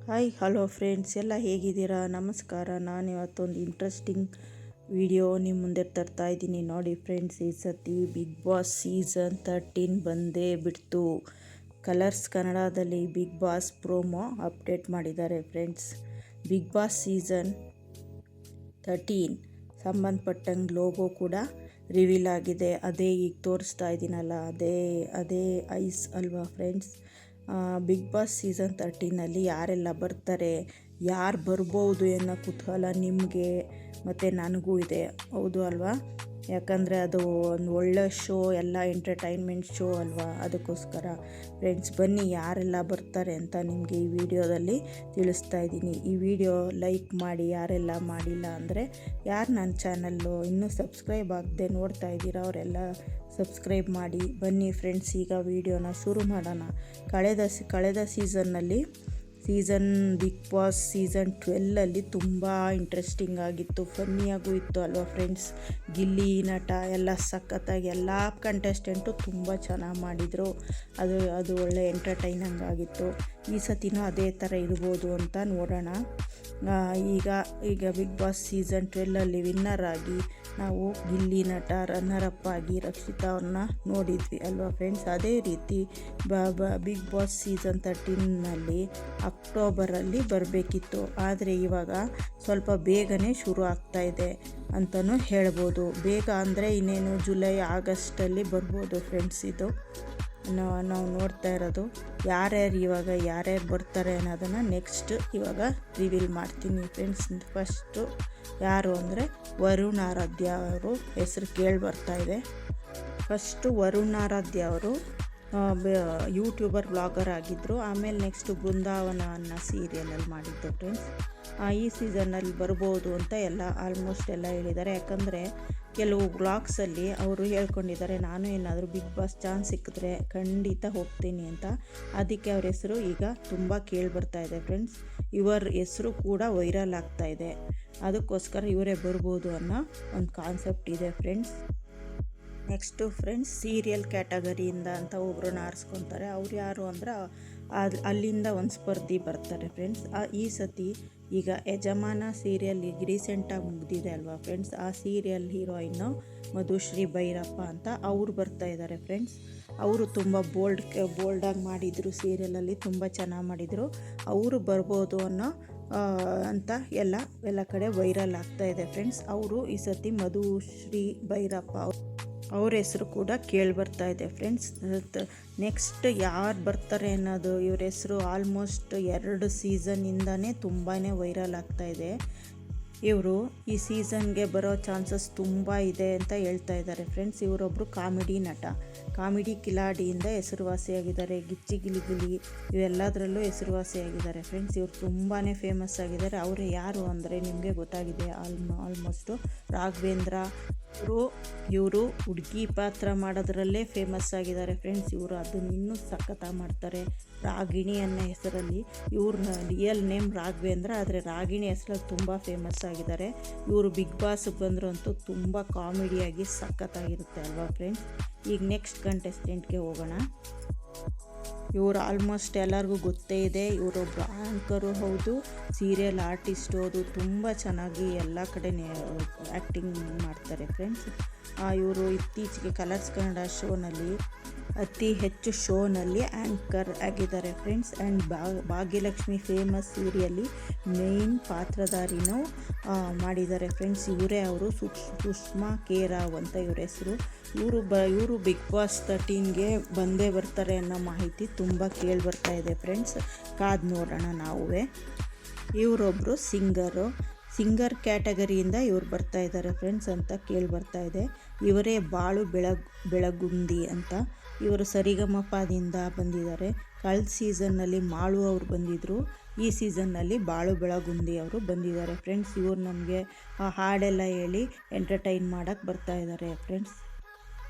Hi hello friends, ಎಲ್ಲ ಹೇಗಿದ್ದೀರಾ? ನಮಸ್ಕಾರ. ನಾನು ಇವತ್ತೊಂದು ಇಂಟ್ರೆಸ್ಟಿಂಗ್ ವಿಡಿಯೋ ನಿಮ್ಮ ಮುಂದೆ ತರ್ತಾ ಇದ್ದೀನಿ. ನೋಡಿ ಫ್ರೆಂಡ್ಸ್, ಈ ಸತಿ ಬಿಗ್ ಬಾಸ್ ಸೀಸನ್ 13 ಬಂದೇ ಬಿಡ್ತು. ಕಲರ್ಸ್ ಕನ್ನಡದಲ್ಲಿ ಬಿಗ್ ಬಾಸ್ ಪ್ರೋಮೋ ಅಪ್ಡೇಟ್ ಮಾಡಿದ್ದಾರೆ ಫ್ರೆಂಡ್ಸ್. ಬಿಗ್ ಬಾಸ್ ಸೀಸನ್ 13 ಸಂಬಂಧಪಟ್ಟಂಗೆ ಲೋಗೋ ಕೂಡ ರಿವೀಲ್ ಆಗಿದೆ. ಅದೇ ಈಗ ತೋರಿಸ್ತಾ ಇದ್ದೀನಲ್ಲ, ಅದೇ ಐಸ್ ಅಲ್ವಾ ಫ್ರೆಂಡ್ಸ್. ಬಿಗ್ ಬಾಸ್ ಸೀಸನ್ 13ನಲ್ಲಿ ಯಾರೆಲ್ಲ ಬರ್ತಾರೆ, ಯಾರು ಬರ್ಬೋದು ಅನ್ನೋ ಕುತೂಹಲ ನಿಮಗೆ ಮತ್ತು ನನಗೂ ಇದೆ, ಹೌದು ಅಲ್ವಾ? ಯಾಕಂದರೆ ಅದು ಒಂದು ಒಳ್ಳೆ ಶೋ, ಎಲ್ಲ ಎಂಟರ್ಟೈನ್ಮೆಂಟ್ ಶೋ ಅಲ್ವಾ. ಅದಕ್ಕೋಸ್ಕರ ಫ್ರೆಂಡ್ಸ್, ಬನ್ನಿ ಯಾರೆಲ್ಲ ಬರ್ತಾರೆ ಅಂತ ನಿಮಗೆ ಈ ವಿಡಿಯೋದಲ್ಲಿ ತಿಳಿಸ್ತಾ ಇದ್ದೀನಿ. ಈ ವಿಡಿಯೋ ಲೈಕ್ ಮಾಡಿ, ಯಾರೆಲ್ಲ ಮಾಡಿಲ್ಲ ಅಂದರೆ, ಯಾರು ನನ್ನ ಚಾನಲ್ಲು ಇನ್ನೂ ಸಬ್ಸ್ಕ್ರೈಬ್ ಆಗದೆ ನೋಡ್ತಾ ಇದ್ದೀರಾ ಅವರೆಲ್ಲ ಸಬ್ಸ್ಕ್ರೈಬ್ ಮಾಡಿ. ಬನ್ನಿ ಫ್ರೆಂಡ್ಸ್, ಈಗ ವಿಡಿಯೋನ ಶುರು ಮಾಡೋಣ. ಕಳೆದ ಬಿಗ್ ಬಾಸ್ ಸೀಸನ್ 12ಅಲ್ಲಿ ತುಂಬ ಇಂಟ್ರೆಸ್ಟಿಂಗ್ ಆಗಿತ್ತು, ಫನ್ನಿಯಾಗೂ ಇತ್ತು ಅಲ್ವಾ ಫ್ರೆಂಡ್ಸ್. ಗಿಲ್ಲಿ ನಟ ಎಲ್ಲ ಸಖತ್ತಾಗಿ ಎಲ್ಲ ಕಂಟೆಸ್ಟೆಂಟು ತುಂಬ ಚೆನ್ನಾಗಿ ಮಾಡಿದರು. ಅದು ಒಳ್ಳೆ ಎಂಟರ್ಟೈನಿಂಗ್ ಆಗಿತ್ತು. ಈ ಸತಿನೂ ಅದೇ ಥರ ಇರ್ಬೋದು ಅಂತ ನೋಡೋಣ. ಈಗ ಬಿಗ್ ಬಾಸ್ ಸೀಸನ್ 12ಅಲ್ಲಿ ವಿನ್ನರ್ ಆಗಿ ನಾವು ಗಿಲ್ಲಿ ನಟ ರನ್ನರಪ್ ಆಗಿ ರಕ್ಷಿತಾ ಅವ್ರನ್ನ ನೋಡಿದ್ವಿ ಅಲ್ವಾ ಫ್ರೆಂಡ್ಸ್. ಅದೇ ರೀತಿ ಬಿಗ್ ಬಾಸ್ ಸೀಸನ್ 13ನಲ್ಲಿ ಅಕ್ಟೋಬರಲ್ಲಿ ಬರಬೇಕಿತ್ತು, ಆದರೆ ಇವಾಗ ಸ್ವಲ್ಪ ಬೇಗನೆ ಶುರು ಆಗ್ತಾ ಇದೆ ಅಂತಲೂ ಹೇಳ್ಬೋದು. ಬೇಗ ಅಂದರೆ ಇನ್ನೇನು ಜುಲೈ ಆಗಸ್ಟಲ್ಲಿ ಬರ್ಬೋದು ಫ್ರೆಂಡ್ಸ್. ಇದು ನಾವು ನೋಡ್ತಾ ಇರೋದು. ಯಾರ್ಯಾರು ಬರ್ತಾರೆ ಅನ್ನೋದನ್ನು ನೆಕ್ಸ್ಟ್ ಇವಾಗ ರಿವೀಲ್ ಮಾಡ್ತೀನಿ ಫ್ರೆಂಡ್ಸ್. ಫಸ್ಟು ಯಾರು ಅಂದರೆ ವರುಣ್ ಆರಾಧ್ಯ ಅವರು ಹೆಸರು ಕೇಳಿ ಬರ್ತಾ ಇದೆ. ಫಸ್ಟು ವರುಣ್ ಆರಾಧ್ಯ ಅವರು ಯೂಟ್ಯೂಬರ್ ವ್ಲಾಗರ್ ಆಗಿದ್ದರು. ಆಮೇಲೆ ನೆಕ್ಸ್ಟು ಬೃಂದಾವನ ಅನ್ನೋ ಸೀರಿಯಲಲ್ಲಿ ಮಾಡಿದ್ದು ಫ್ರೆಂಡ್ಸ್. ಈ ಸೀಸನ್ನಲ್ಲಿ ಬರ್ಬೋದು ಅಂತ ಆಲ್ಮೋಸ್ಟ್ ಎಲ್ಲ ಹೇಳಿದ್ದಾರೆ. ಯಾಕಂದರೆ ಕೆಲವು ವ್ಲಾಗ್ಸಲ್ಲಿ ಅವರು ಹೇಳ್ಕೊಂಡಿದ್ದಾರೆ, ನಾನು ಏನಾದರೂ ಬಿಗ್ ಬಾಸ್ ಚಾನ್ಸ್ ಸಿಕ್ಕಿದ್ರೆ ಖಂಡಿತ ಹೋಗ್ತೀನಿ ಅಂತ. ಅದಕ್ಕೆ ಅವ್ರ ಹೆಸರು ಈಗ ತುಂಬ ಕೇಳಿಬರ್ತಾ ಇದೆ ಫ್ರೆಂಡ್ಸ್. ಇವರ ಹೆಸರು ಕೂಡ ವೈರಲ್ ಆಗ್ತಾ ಇದೆ. ಅದಕ್ಕೋಸ್ಕರ ಇವರೇ ಬರ್ಬೋದು ಅನ್ನೋ ಒಂದು ಕಾನ್ಸೆಪ್ಟ್ ಇದೆ ಫ್ರೆಂಡ್ಸ್. ನೆಕ್ಸ್ಟು ಫ್ರೆಂಡ್ಸ್, ಸೀರಿಯಲ್ ಕ್ಯಾಟಗರಿಯಿಂದ ಅಂತ ಒಬ್ಬರನ್ನ ಆರಿಸ್ಕೊತಾರೆ. ಅವ್ರು ಯಾರು ಅಂದರೆ ಅಲ್ಲಿಂದ ಒಂದು ಸ್ಪರ್ಧಿ ಬರ್ತಾರೆ ಫ್ರೆಂಡ್ಸ್. ಈ ಸತಿ ಈಗ ಯಜಮಾನ ಸೀರಿಯಲ್ ಈಗ ರೀಸೆಂಟಾಗಿ ಮುಗಿದಿದೆ ಅಲ್ವಾ ಫ್ರೆಂಡ್ಸ್. ಆ ಸೀರಿಯಲ್ ಹೀರೋಯಿನ್ನು ಮಧುಶ್ರೀ ಭೈರಪ್ಪ ಅಂತ ಅವ್ರು ಬರ್ತಾ ಇದ್ದಾರೆ ಫ್ರೆಂಡ್ಸ್. ಅವರು ತುಂಬ ಬೋಲ್ಡಾಗಿ ಮಾಡಿದರು, ಸೀರಿಯಲಲ್ಲಿ ತುಂಬ ಚೆನ್ನಾಗಿ ಮಾಡಿದರು. ಅವರು ಬರ್ಬೋದು ಅಂತ ಎಲ್ಲ ಕಡೆ ವೈರಲ್ ಆಗ್ತಾ ಇದೆ ಫ್ರೆಂಡ್ಸ್. ಅವರು ಈ ಸತಿ ಮಧುಶ್ರೀ ಭೈರಪ್ಪ ಅವ್ರ ಹೆಸರು ಕೂಡ ಕೇಳಿಬರ್ತಾ ಇದೆ ಫ್ರೆಂಡ್ಸ್. ನೆಕ್ಸ್ಟ್ ಯಾರು ಬರ್ತಾರೆ ಅನ್ನೋದು, ಇವ್ರ ಹೆಸರು ಆಲ್ಮೋಸ್ಟ್ 2 ಸೀಸನ್ನಿಂದನೇ ತುಂಬಾ ವೈರಲ್ ಆಗ್ತಾ ಇದೆ. ಇವರು ಈ ಸೀಸನ್ಗೆ ಬರೋ ಚಾನ್ಸಸ್ ತುಂಬ ಇದೆ ಅಂತ ಹೇಳ್ತಾ ಇದ್ದಾರೆ ಫ್ರೆಂಡ್ಸ್. ಇವರೊಬ್ಬರು ಕಾಮಿಡಿ ನಟ, ಕಾಮಿಡಿ ಕಿಲಾಡಿಯಿಂದ ಹೆಸರುವಾಸಿಯಾಗಿದ್ದಾರೆ. ಗಿಚ್ಚಿ ಗಿಲಿಗಿಲಿ ಇವೆಲ್ಲದರಲ್ಲೂ ಹೆಸರುವಾಸಿಯಾಗಿದ್ದಾರೆ ಫ್ರೆಂಡ್ಸ್. ಇವರು ತುಂಬಾ ಫೇಮಸ್ ಆಗಿದ್ದಾರೆ. ಅವರೇ ಯಾರು ಅಂದರೆ ನಿಮಗೆ ಗೊತ್ತಾಗಿದೆ ಆಲ್ಮೋಸ್ಟು, ರಾಘವೇಂದ್ರ. ಇವರು ಹುಡುಗಿ ಪಾತ್ರ ಮಾಡೋದ್ರಲ್ಲೇ ಫೇಮಸ್ ಆಗಿದ್ದಾರೆ ಫ್ರೆಂಡ್ಸ್. ಇವರು ಅದನ್ನು ಇನ್ನೂ ಸಖತ್ತಾಗಿ ಮಾಡ್ತಾರೆ. ರಾಗಿಣಿ ಅನ್ನೋ ಹೆಸರಲ್ಲಿ, ಇವ್ರನ್ನ ರಿಯಲ್ ನೇಮ್ ರಾಘವೇಂದ್ರ, ಆದರೆ ರಾಗಿಣಿ ಹೆಸರಲ್ಲಿ ತುಂಬ ಫೇಮಸ್ ಆಗಿದ್ದಾರೆ. ಇವರು ಬಿಗ್ ಬಾಸ್ಗೆ ಬಂದರು ಅಂತೂ ತುಂಬ ಕಾಮಿಡಿಯಾಗಿ ಸಖತ್ತಾಗಿರುತ್ತೆ ಅಲ್ವಾ ಫ್ರೆಂಡ್ಸ್. ಈಗ ನೆಕ್ಸ್ಟ್ ಕಂಟೆಸ್ಟೆಂಟ್ಗೆ ಹೋಗೋಣ. ಇವರು ಆಲ್ಮೋಸ್ಟ್ ಎಲ್ಲರಿಗೂ ಗೊತ್ತೇ ಇದೆ. ಇವರೊಬ್ಬರು ಆ್ಯಂಕರು ಹೌದು, ಸೀರಿಯಲ್ ಆರ್ಟಿಸ್ಟ್ ಹೌದು. ತುಂಬ ಚೆನ್ನಾಗಿ ಎಲ್ಲ ಕಡೆ ಆ್ಯಕ್ಟಿಂಗ್ ಮಾಡ್ತಾರೆ ಫ್ರೆಂಡ್ಸ್. ಇವರು ಇತ್ತೀಚೆಗೆ ಕಲರ್ಸ್ ಕನ್ನಡ ಶೋನಲ್ಲಿ ಅತಿ ಹೆಚ್ಚು ಆ್ಯಂಕರ್ ಆಗಿದ್ದಾರೆ ಫ್ರೆಂಡ್ಸ್. ಆ್ಯಂಡ್ ಭಾಗ್ಯಲಕ್ಷ್ಮಿ ಫೇಮಸ್ ಸೀರಿಯಲ್ಲಿ ಮೇಯ್ನ್ ಪಾತ್ರಧಾರಿನೂ ಮಾಡಿದ್ದಾರೆ ಫ್ರೆಂಡ್ಸ್. ಇವರೇ ಅವರು ಸುಷ್ಮಾ ಕೆ ರಾವ್ ಅಂತ ಇವ್ರ ಹೆಸರು. ಇವರು ಬಿಗ್ ಬಾಸ್ 13ಗೆ ಬಂದೇ ಬರ್ತಾರೆ ಅನ್ನೋ ಮಾಹಿತಿ ತುಂಬ ಕೇಳಿಬರ್ತಾ ಇದೆ ಫ್ರೆಂಡ್ಸ್. ಕಾದು ನೋಡೋಣ ನಾವುವೇ. ಇವರೊಬ್ಬರು ಸಿಂಗರ್ ಕ್ಯಾಟಗರಿಯಿಂದ ಇವ್ರು ಬರ್ತಾ ಇದ್ದಾರೆ ಫ್ರೆಂಡ್ಸ್ ಅಂತ ಕೇಳಿಬರ್ತಾ ಇದೆ. ಇವರೇ ಬಾಳು ಬೆಳಗುಂದಿ ಅಂತ. ಇವರು ಸರಿಗಮಪದಿಂದ ಬಂದಿದ್ದಾರೆ. ಕಳೆದ ಸೀಸನ್ನಲ್ಲಿ ಮಾಳು ಅವರು ಬಂದಿದ್ದರು. ಈ ಸೀಸನ್ನಲ್ಲಿ ಬಾಳು ಬೆಳಗುಂದಿ ಅವರು ಬಂದಿದ್ದಾರೆ ಫ್ರೆಂಡ್ಸ್. ಇವರು ನಮಗೆ ಹಾಡೆಲ್ಲ ಹೇಳಿ ಎಂಟರ್ಟೈನ್ ಮಾಡೋಕ್ಕೆ ಬರ್ತಾ ಇದ್ದಾರೆ ಫ್ರೆಂಡ್ಸ್.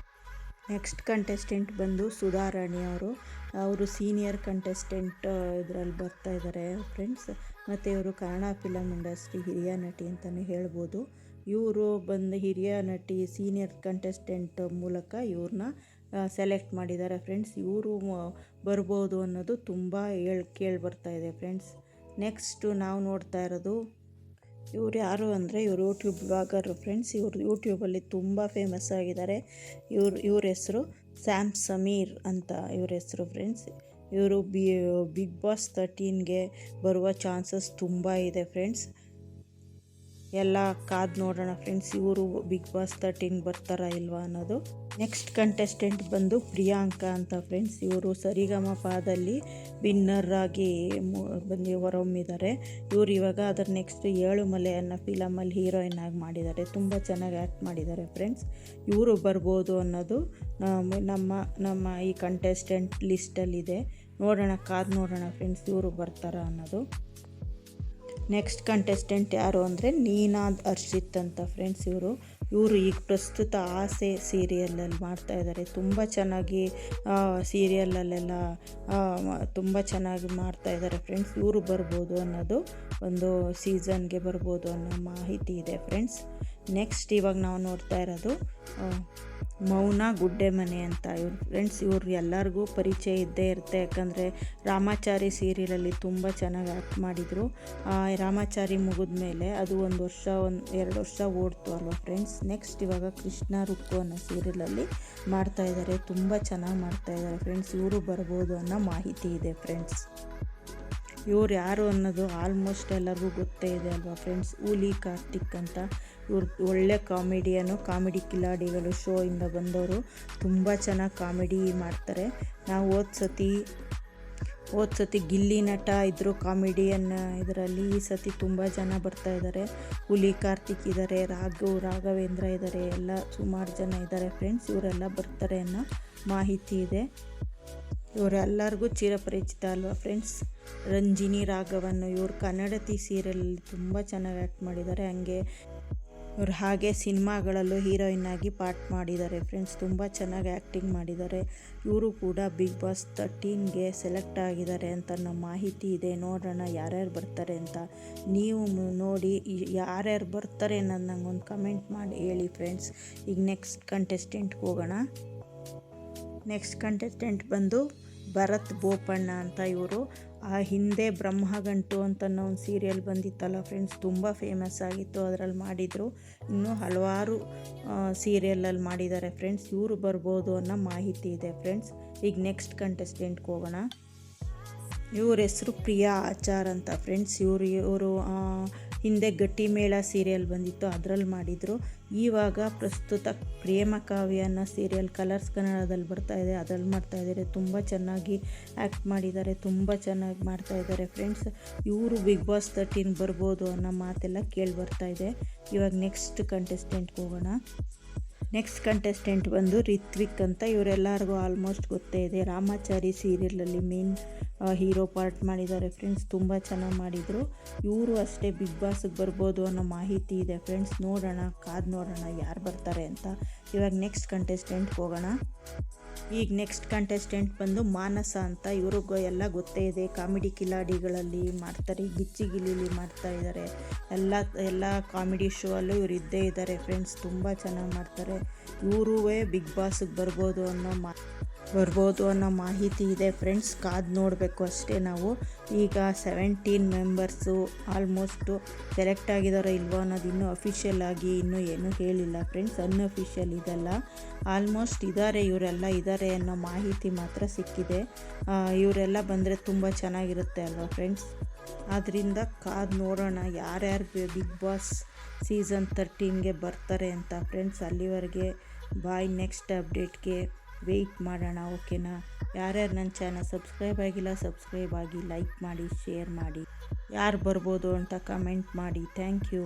ನೆಕ್ಸ್ಟ್ ಕಂಟೆಸ್ಟೆಂಟ್ ಬಂದು ಸುಧಾರಾಣಿ ಅವರು ಸೀನಿಯರ್ ಕಂಟೆಸ್ಟೆಂಟ್ ಇದರಲ್ಲಿ ಬರ್ತಾ ಇದ್ದಾರೆ ಫ್ರೆಂಡ್ಸ್. ಮತ್ತು ಇವರು ಕನ್ನಡ ಫಿಲಮ್ ಇಂಡಸ್ಟ್ರಿ ಹಿರಿಯ ನಟಿ ಅಂತಲೇ ಹೇಳ್ಬೋದು. ಇವರು ಬಂದು ಹಿರಿಯ ನಟಿ, ಸೀನಿಯರ್ ಕಂಟೆಸ್ಟೆಂಟ್ ಮೂಲಕ ಇವ್ರನ್ನ ಸೆಲೆಕ್ಟ್ ಮಾಡಿದ್ದಾರೆ ಫ್ರೆಂಡ್ಸ್. ಇವರು ಬರ್ಬೋದು ಅನ್ನೋದು ತುಂಬ ಕೇಳಿ ಬರ್ತಾ ಇದೆ ಫ್ರೆಂಡ್ಸ್. ನೆಕ್ಸ್ಟು ನಾವು ನೋಡ್ತಾ ಇರೋದು ಇವ್ರು ಯಾರು ಅಂದರೆ ಇವರು ಯೂಟ್ಯೂಬ್ ಬ್ಲಾಗರು ಫ್ರೆಂಡ್ಸ್. ಇವರು ಯೂಟ್ಯೂಬಲ್ಲಿ ತುಂಬ ಫೇಮಸ್ ಆಗಿದ್ದಾರೆ. ಇವ್ರ ಹೆಸರು ಸ್ಯಾಮ್ ಸಮೀರ್ ಅಂತ ಇವ್ರ ಹೆಸರು ಫ್ರೆಂಡ್ಸ್. ಇವರು ಬಿಗ್ ಬಾಸ್ 13ಗೆ ಬರುವ ಚಾನ್ಸಸ್ ತುಂಬ ಇದೆ ಫ್ರೆಂಡ್ಸ್. ಎಲ್ಲ ಕಾದು ನೋಡೋಣ ಫ್ರೆಂಡ್ಸ್, ಇವರು ಬಿಗ್ ಬಾಸ್ 13 ಬರ್ತಾರಾ ಇಲ್ವಾ ಅನ್ನೋದು. ನೆಕ್ಸ್ಟ್ ಕಂಟೆಸ್ಟೆಂಟ್ ಬಂದು ಪ್ರಿಯಾಂಕಾ ಅಂತ ಫ್ರೆಂಡ್ಸ್. ಇವರು ಸರಿಗಮಪದಲ್ಲಿ ವಿನ್ನರ್ ಆಗಿ ಬಂದು ಹೊರಹೊಮ್ಮಿದ್ದಾರೆ. ಇವರು ಇವಾಗ ಅದರ ನೆಕ್ಸ್ಟ್ ಏಳುಮಲೆ ಅನ್ನೋ ಫಿಲಮಲ್ಲಿ ಹೀರೋಯಿನ್ ಆಗಿ ಮಾಡಿದ್ದಾರೆ. ತುಂಬ ಚೆನ್ನಾಗಿ ಆ್ಯಕ್ಟ್ ಮಾಡಿದ್ದಾರೆ ಫ್ರೆಂಡ್ಸ್. ಇವರು ಬರ್ಬೋದು ಅನ್ನೋದು ನಮ್ಮ ಈ ಕಂಟೆಸ್ಟೆಂಟ್ ಲಿಸ್ಟಲ್ಲಿದೆ. ನೋಡೋಣ, ಕಾದು ನೋಡೋಣ ಫ್ರೆಂಡ್ಸ್, ಇವರು ಬರ್ತಾರಾ ಅನ್ನೋದು. ನೆಕ್ಸ್ಟ್ ಕಂಟೆಸ್ಟೆಂಟ್ ಯಾರು ಅಂದರೆ ನೀನಾದ್ ಹರ್ಷಿತ್ ಅಂತ ಫ್ರೆಂಡ್ಸ್. ಇವರು ಈಗ ಪ್ರಸ್ತುತ ಆಸೆ ಸೀರಿಯಲಲ್ಲಿ ಮಾಡ್ತಾಯಿದ್ದಾರೆ. ತುಂಬ ಚೆನ್ನಾಗಿ ಸೀರಿಯಲಲ್ಲೆಲ್ಲ ತುಂಬ ಚೆನ್ನಾಗಿ ಮಾಡ್ತಾಯಿದ್ದಾರೆ ಫ್ರೆಂಡ್ಸ್. ಇವರು ಬರ್ಬೋದು ಅನ್ನೋದು, ಒಂದು ಸೀಸನ್ಗೆ ಬರ್ಬೋದು ಅನ್ನೋ ಮಾಹಿತಿ ಇದೆ ಫ್ರೆಂಡ್ಸ್. ನೆಕ್ಸ್ಟ್ ಇವಾಗ ನಾವು ನೋಡ್ತಾ ಇರೋದು ಮೌನ ಗುಡ್ಡೆಮನೆ ಅಂತ ಇವ್ರು ಫ್ರೆಂಡ್ಸ್. ಇವ್ರು ಎಲ್ಲರಿಗೂ ಪರಿಚಯ ಇದ್ದೇ ಇರುತ್ತೆ, ಯಾಕಂದರೆ ರಾಮಾಚಾರಿ ಸೀರಿಯಲಲ್ಲಿ ತುಂಬ ಚೆನ್ನಾಗಿ ಆ್ಯಕ್ಟ್ ಮಾಡಿದರು. ರಾಮಾಚಾರಿ ಮುಗಿದ ಮೇಲೆ ಅದು 2 ವರ್ಷ ಓಡ್ತು ಅಲ್ವಾ ಫ್ರೆಂಡ್ಸ್. ನೆಕ್ಸ್ಟ್ ಇವಾಗ ಕೃಷ್ಣ ರುಕ್ಕು ಅನ್ನೋ ಸೀರಿಯಲಲ್ಲಿ ಮಾಡ್ತಾಯಿದ್ದಾರೆ. ತುಂಬ ಚೆನ್ನಾಗಿ ಮಾಡ್ತಾಯಿದ್ದಾರೆ ಫ್ರೆಂಡ್ಸ್. ಇವರು ಬರ್ಬೋದು ಅನ್ನೋ ಮಾಹಿತಿ ಇದೆ ಫ್ರೆಂಡ್ಸ್. ಇವ್ರು ಯಾರು ಅನ್ನೋದು ಆಲ್ಮೋಸ್ಟ್ ಎಲ್ಲರಿಗೂ ಗೊತ್ತೇ ಇದೆ ಅಲ್ವಾ ಫ್ರೆಂಡ್ಸ್. ಹುಲಿ ಕಾರ್ತಿಕ್ ಅಂತ. ಇವ್ರು ಒಳ್ಳೆ ಕಾಮಿಡಿ ಕಿಲಾಡಿಗಳು ಶೋ ಇಂದ ಬಂದವರು. ತುಂಬ ಚೆನ್ನಾಗಿ ಕಾಮಿಡಿ ಮಾಡ್ತಾರೆ. ನಾವು ಹೋದ ಸತಿ ಗಿಲ್ಲಿ ನಟ ಇದ್ದರು ಕಾಮಿಡಿಯನ್ ಇದರಲ್ಲಿ. ಈ ಸತಿ ತುಂಬ ಜನ ಬರ್ತಾ ಇದ್ದಾರೆ. ಹುಲಿ ಕಾರ್ತಿಕ್ ಇದ್ದಾರೆ, ರಾಘವೇಂದ್ರ ಇದ್ದಾರೆ, ಎಲ್ಲ ಸುಮಾರು ಜನ ಇದ್ದಾರೆ ಫ್ರೆಂಡ್ಸ್. ಇವರೆಲ್ಲ ಬರ್ತಾರೆ ಅನ್ನೋ ಮಾಹಿತಿ ಇದೆ. ಇವರೆಲ್ಲರಿಗೂ ಚಿರಪರಿಚಿತ ಅಲ್ವಾ ಫ್ರೆಂಡ್ಸ್. ರಂಜಿನಿ ರಾಘವನ್, ಇವರು ಕನ್ನಡತಿ ಸೀರಿಯಲಲ್ಲಿ ತುಂಬ ಚೆನ್ನಾಗಿ ಆ್ಯಕ್ಟ್ ಮಾಡಿದ್ದಾರೆ. ಹಾಗೆ ಸಿನಿಮಾಗಳಲ್ಲೂ ಹೀರೋಯಿನ್ ಆಗಿ ಪಾರ್ಟ್ ಮಾಡಿದ್ದಾರೆ ಫ್ರೆಂಡ್ಸ್. ತುಂಬ ಚೆನ್ನಾಗಿ ಆ್ಯಕ್ಟಿಂಗ್ ಮಾಡಿದ್ದಾರೆ. ಇವರು ಕೂಡ ಬಿಗ್ ಬಾಸ್ 13ಗೆ ಸೆಲೆಕ್ಟ್ ಆಗಿದ್ದಾರೆ ಅಂತ ನಮ್ಮ ಮಾಹಿತಿ ಇದೆ. ನೋಡೋಣ ಯಾರ್ಯಾರು ಬರ್ತಾರೆ ಅಂತ. ನೀವು ನೋಡಿ ಯಾರ್ಯಾರು ಬರ್ತಾರೆ ಅನ್ನೋದು ನಂಗೊಂದು ಕಮೆಂಟ್ ಮಾಡಿ ಹೇಳಿ ಫ್ರೆಂಡ್ಸ್. ಈಗ ನೆಕ್ಸ್ಟ್ ಕಂಟೆಸ್ಟೆಂಟ್ಗೆ ಹೋಗೋಣ. ನೆಕ್ಸ್ಟ್ ಕಂಟೆಸ್ಟೆಂಟ್ ಬಂದು ಭರತ್ ಬೋಪಣ್ಣ ಅಂತ. ಇವರು ಹಿಂದೆ ಬ್ರಹ್ಮಗಂಟು ಅಂತ ಒಂದು ಸೀರಿಯಲ್ ಬಂದಿತ್ತಲ್ಲ ಫ್ರೆಂಡ್ಸ್, ತುಂಬ ಫೇಮಸ್ ಆಗಿತ್ತು. ಅದರಲ್ಲಿ ಮಾಡಿದರು. ಇನ್ನೂ ಹಲವಾರು ಸೀರಿಯಲಲ್ಲಿ ಮಾಡಿದ್ದಾರೆ ಫ್ರೆಂಡ್ಸ್. ಇವರು ಬರ್ಬೋದು ಅನ್ನೋ ಮಾಹಿತಿ ಇದೆ ಫ್ರೆಂಡ್ಸ್. ಈಗ ನೆಕ್ಸ್ಟ್ ಕಂಟೆಸ್ಟೆಂಟ್ಗೆ ಹೋಗೋಣ. ಇವ್ರ ಹೆಸರು ಪ್ರಿಯಾ ಆಚಾರ್ ಅಂತ ಫ್ರೆಂಡ್ಸ್. ಇವರು ಹಿಂದೆ ಗಟ್ಟಿಮೇಳ ಸೀರಿಯಲ್ ಬಂದಿತ್ತು, ಅದರಲ್ಲಿ ಮಾಡಿದರು. ಇವಾಗ ಪ್ರಸ್ತುತ ಪ್ರೇಮ ಕಾವ್ಯ ಅನ್ನೋ ಸೀರಿಯಲ್ ಕಲರ್ಸ್ ಕನ್ನಡದಲ್ಲಿ ಬರ್ತಾಯಿದೆ, ಅದರಲ್ಲಿ ಮಾಡ್ತಾಯಿದ್ದಾರೆ. ತುಂಬ ಚೆನ್ನಾಗಿ ಆ್ಯಕ್ಟ್ ಮಾಡಿದ್ದಾರೆ, ತುಂಬ ಚೆನ್ನಾಗಿ ಮಾಡ್ತಾಯಿದ್ದಾರೆ ಫ್ರೆಂಡ್ಸ್. ಇವರು ಬಿಗ್ ಬಾಸ್ 13 ಬರ್ಬೋದು ಅನ್ನೋ ಮಾತೆಲ್ಲ ಕೇಳಿ ಬರ್ತಾಯಿದೆ. ಇವಾಗ ನೆಕ್ಸ್ಟ್ ಕಂಟೆಸ್ಟೆಂಟ್ಗೆ ಹೋಗೋಣ. ನೆಕ್ಸ್ಟ್ ಕಂಟೆಸ್ಟೆಂಟ್ ಬಂದು ರಿತ್ವಿಕ್ ಅಂತ. ಇವರೆಲ್ಲರಿಗೂ ಆಲ್ಮೋಸ್ಟ್ ಗೊತ್ತೇ ಇದೆ. ರಾಮಾಚಾರಿ ಸೀರಿಯಲಲ್ಲಿ ಮೇನ್ ಹೀರೋ ಪಾರ್ಟ್ ಮಾಡಿದ್ದಾರೆ ಫ್ರೆಂಡ್ಸ್. ತುಂಬ ಚೆನ್ನಾಗಿ ಮಾಡಿದರು. ಇವರು ಅಷ್ಟೇ ಬಿಗ್ ಬಾಸ್ಗೆ ಬರ್ಬೋದು ಅನ್ನೋ ಮಾಹಿತಿ ಇದೆ ಫ್ರೆಂಡ್ಸ್. ನೋಡೋಣ, ಕಾದು ನೋಡೋಣ ಯಾರು ಬರ್ತಾರೆ ಅಂತ. ಇವಾಗ ನೆಕ್ಸ್ಟ್ ಕಂಟೆಸ್ಟೆಂಟ್ಗೆ ಹೋಗೋಣ. ಈಗ ನೆಕ್ಸ್ಟ್ ಕಂಟೆಸ್ಟೆಂಟ್ ಬಂದು ಮಾನಸ ಅಂತ. ಇವ್ರಿಗೂ ಎಲ್ಲ ಗೊತ್ತೇ ಇದೆ. ಕಾಮಿಡಿ ಕಿಲಾಡಿಗಳಲ್ಲಿ ಮಾಡ್ತಾರೆ, ಗಿಚ್ಚಿ ಗಿಲಿಲಿ ಮಾಡ್ತಾ ಇದ್ದಾರೆ. ಎಲ್ಲ ಕಾಮಿಡಿ ಶೋ ಅಲ್ಲೂ ಇವ್ರು ಇದ್ದೇ ಇದ್ದಾರೆ ಫ್ರೆಂಡ್ಸ್. ತುಂಬ ಚೆನ್ನಾಗಿ ಮಾಡ್ತಾರೆ. ಇವರೂ ಬಿಗ್ ಬಾಸ್ಗೆ ಬರ್ಬೋದು ಅನ್ನೋ ಮಾಹಿತಿ ಇದೆ ಫ್ರೆಂಡ್ಸ್. ಕಾದು ನೋಡಬೇಕು ಅಷ್ಟೇ ನಾವು. ಈಗ 17 ಮೆಂಬರ್ಸು ಆಲ್ಮೋಸ್ಟು ಸೆಲೆಕ್ಟ್ ಆಗಿದ್ದಾರೋ ಇಲ್ವೋ ಅನ್ನೋದು ಇನ್ನೂ ಅಫಿಷಿಯಲ್ ಆಗಿ ಇನ್ನೂ ಏನೂ ಹೇಳಿಲ್ಲ ಫ್ರೆಂಡ್ಸ್. ಅನ್ಅಫಿಷಿಯಲ್ ಇದೆಲ್ಲ. ಆಲ್ಮೋಸ್ಟ್ ಇವರೆಲ್ಲ ಇದ್ದಾರೆ ಅನ್ನೋ ಮಾಹಿತಿ ಮಾತ್ರ ಸಿಕ್ಕಿದೆ. ಇವರೆಲ್ಲ ಬಂದರೆ ತುಂಬ ಚೆನ್ನಾಗಿರುತ್ತೆ ಅಲ್ವಾ ಫ್ರೆಂಡ್ಸ್. ಆದ್ದರಿಂದ ಕಾದು ನೋಡೋಣ ಯಾರ್ಯಾರು ಬಿಗ್ ಬಾಸ್ ಸೀಸನ್ 13ಗೆ ಬರ್ತಾರೆ ಅಂತ ಫ್ರೆಂಡ್ಸ್. ಅಲ್ಲಿವರೆಗೆ ಬಾಯ್. ನೆಕ್ಸ್ಟ್ ಅಪ್ಡೇಟ್ಗೆ ವೆಯ್ಟ್ ಮಾಡೋಣ, ಓಕೆನಾ. ಯಾರ್ಯಾರು ನನ್ನ ಚಾನಲ್ ಸಬ್ಸ್ಕ್ರೈಬ್ ಆಗಿಲ್ಲ, ಸಬ್ಸ್ಕ್ರೈಬ್ ಆಗಿ, ಲೈಕ್ ಮಾಡಿ, ಶೇರ್ ಮಾಡಿ. ಯಾರು ಬರ್ಬೋದು ಅಂತ ಕಮೆಂಟ್ ಮಾಡಿ. Thank you.